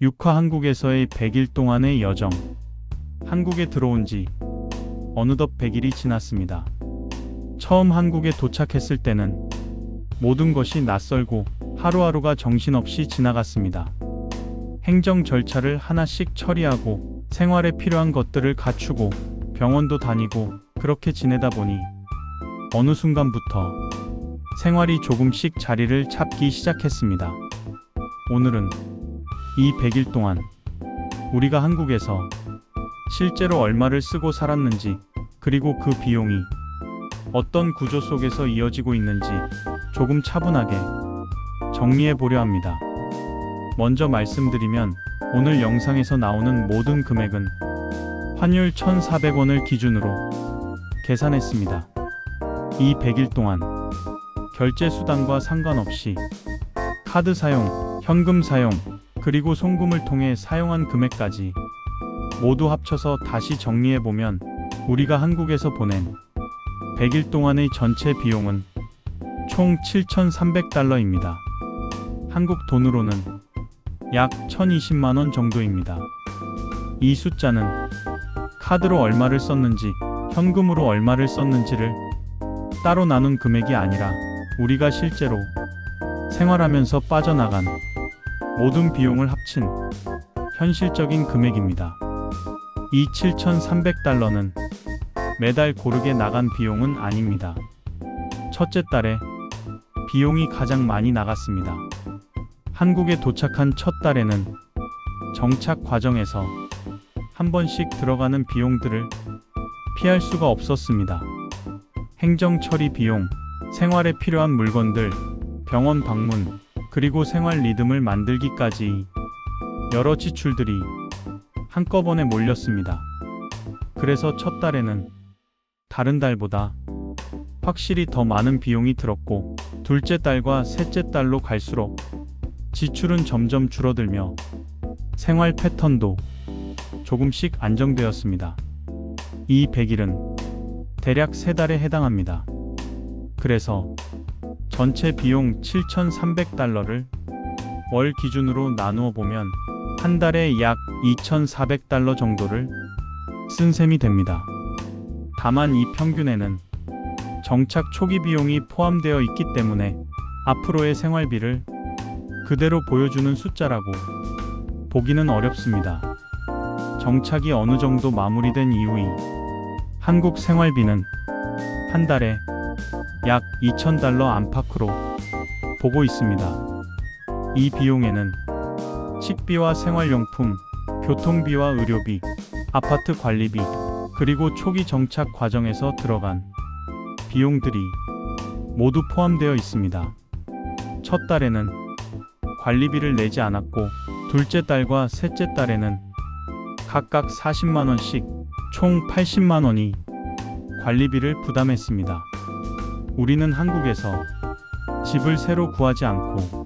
육화 한국에서의 100일 동안의 여정. 한국에 들어온 지 어느덧 100일이 지났습니다. 처음 한국에 도착했을 때는 모든 것이 낯설고 하루하루가 정신없이 지나갔습니다. 행정 절차를 하나씩 처리하고 생활에 필요한 것들을 갖추고 병원도 다니고 그렇게 지내다 보니 어느 순간부터 생활이 조금씩 자리를 잡기 시작했습니다. 오늘은 이 100일 동안 우리가 한국에서 실제로 얼마를 쓰고 살았는지, 그리고 그 비용이 어떤 구조 속에서 이어지고 있는지 조금 차분하게 정리해 보려 합니다. 먼저 말씀드리면 오늘 영상에서 나오는 모든 금액은 환율 1,400원을 기준으로 계산했습니다. 이 100일 동안 결제 수단과 상관없이 카드 사용, 현금 사용, 그리고 송금을 통해 사용한 금액까지 모두 합쳐서 다시 정리해보면 우리가 한국에서 보낸 100일 동안의 전체 비용은 총 7,300달러입니다. 한국 돈으로는 약 1,020만원 정도입니다. 이 숫자는 카드로 얼마를 썼는지, 현금으로 얼마를 썼는지를 따로 나눈 금액이 아니라 우리가 실제로 생활하면서 빠져나간 모든 비용을 합친 현실적인 금액입니다. 이 7,300달러는 매달 고르게 나간 비용은 아닙니다. 첫째 달에 비용이 가장 많이 나갔습니다. 한국에 도착한 첫 달에는 정착 과정에서 한 번씩 들어가는 비용들을 피할 수가 없었습니다. 행정 처리 비용, 생활에 필요한 물건들, 병원 방문, 그리고 생활 리듬을 만들기까지 여러 지출들이 한꺼번에 몰렸습니다. 그래서 첫 달에는 다른 달보다 확실히 더 많은 비용이 들었고, 둘째 달과 셋째 달로 갈수록 지출은 점점 줄어들며 생활 패턴도 조금씩 안정되었습니다. 이 100일은 대략 3달에 해당합니다. 그래서 전체 비용 7,300달러를 월 기준으로 나누어 보면 한 달에 약 2,400달러 정도를 쓴 셈이 됩니다. 다만 이 평균에는 정착 초기 비용이 포함되어 있기 때문에 앞으로의 생활비를 그대로 보여주는 숫자라고 보기는 어렵습니다. 정착이 어느 정도 마무리된 이후의 한국 생활비는 한 달에 약 2,000달러 안팎으로 보고 있습니다. 이 비용에는 식비와 생활용품, 교통비와 의료비, 아파트 관리비, 그리고 초기 정착 과정에서 들어간 비용들이 모두 포함되어 있습니다. 첫 달에는 관리비를 내지 않았고, 둘째 달과 셋째 달에는 각각 40만원씩 총 80만원이 관리비를 부담했습니다. 우리는 한국에서 집을 새로 구하지 않고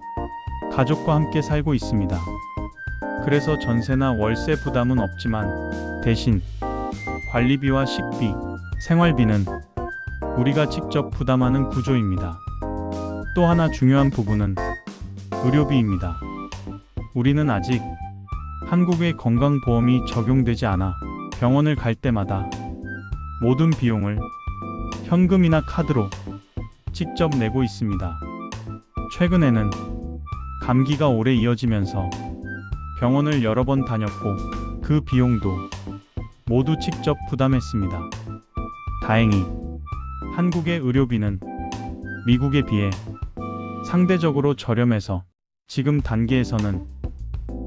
가족과 함께 살고 있습니다. 그래서 전세나 월세 부담은 없지만 대신 관리비와 식비, 생활비는 우리가 직접 부담하는 구조입니다. 또 하나 중요한 부분은 의료비입니다. 우리는 아직 한국의 건강보험이 적용되지 않아 병원을 갈 때마다 모든 비용을 현금이나 카드로 직접 내고 있습니다. 최근에는 감기가 오래 이어지면서 병원을 여러 번 다녔고 그 비용도 모두 직접 부담했습니다. 다행히 한국의 의료비는 미국에 비해 상대적으로 저렴해서 지금 단계에서는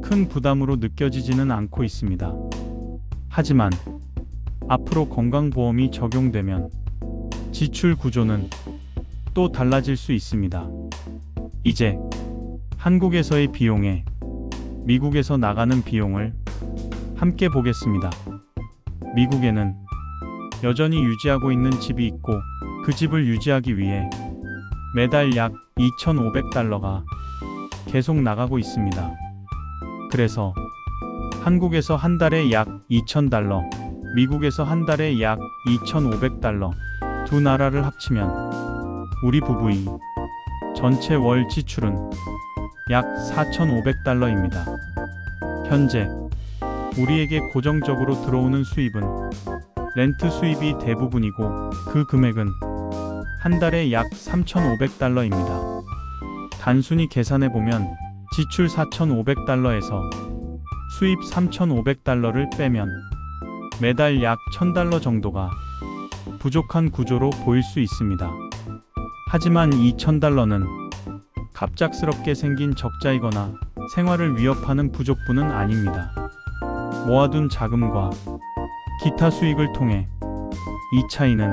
큰 부담으로 느껴지지는 않고 있습니다. 하지만 앞으로 건강보험이 적용되면 지출 구조는 또 달라질 수 있습니다. 이제 한국에서의 비용에 미국에서 나가는 비용을 함께 보겠습니다. 미국에는 여전히 유지하고 있는 집이 있고 그 집을 유지하기 위해 매달 약 2,500달러가 계속 나가고 있습니다. 그래서 한국에서 한 달에 약 2,000달러, 미국에서 한 달에 약 2,500달러, 두 나라를 합치면 우리 부부의 전체 월 지출은 약 4,500달러입니다. 현재 우리에게 고정적으로 들어오는 수입은 렌트 수입이 대부분이고 그 금액은 한 달에 약 3,500달러입니다. 단순히 계산해 보면 지출 4,500달러에서 수입 3,500달러를 빼면 매달 약 1,000달러 정도가 부족한 구조로 보일 수 있습니다. 하지만 이 1,000달러는 갑작스럽게 생긴 적자이거나 생활을 위협하는 부족분은 아닙니다. 모아둔 자금과 기타 수익을 통해 이 차이는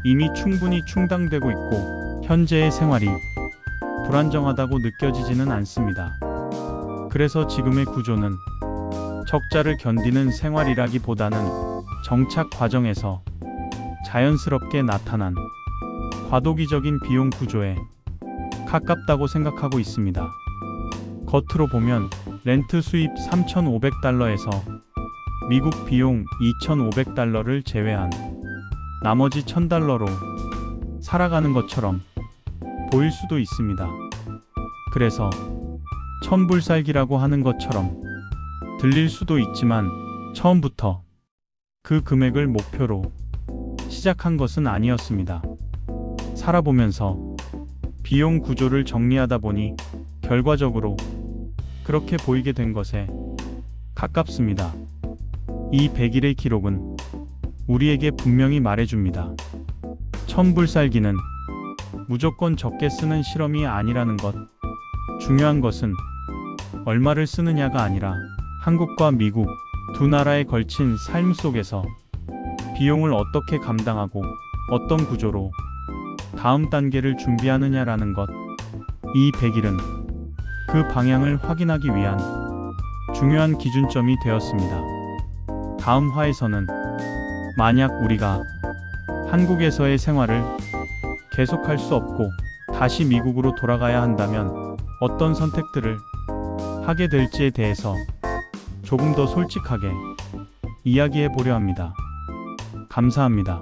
이미 충분히 충당되고 있고 현재의 생활이 불안정하다고 느껴지지는 않습니다. 그래서 지금의 구조는 적자를 견디는 생활이라기보다는 정착 과정에서 자연스럽게 나타난 과도기적인 비용 구조에 가깝다고 생각하고 있습니다. 겉으로 보면 렌트 수입 3,500달러에서 미국 비용 2,500달러를 제외한 나머지 1,000달러로 살아가는 것처럼 보일 수도 있습니다. 그래서 천불살기라고 하는 것처럼 들릴 수도 있지만 처음부터 그 금액을 목표로 시작한 것은 아니었습니다. 살아보면서 비용 구조를 정리하다 보니 결과적으로 그렇게 보이게 된 것에 가깝습니다. 이 100일의 기록은 우리에게 분명히 말해줍니다. 천불살기는 무조건 적게 쓰는 실험이 아니라는 것. 중요한 것은 얼마를 쓰느냐가 아니라 한국과 미국 두 나라에 걸친 삶 속에서 비용을 어떻게 감당하고 어떤 구조로 다음 단계를 준비하느냐라는 것. 이 100일은 그 방향을 확인하기 위한 중요한 기준점이 되었습니다. 다음 화에서는 만약 우리가 한국에서의 생활을 계속할 수 없고 다시 미국으로 돌아가야 한다면 어떤 선택들을 하게 될지에 대해서 조금 더 솔직하게 이야기해 보려 합니다. 감사합니다.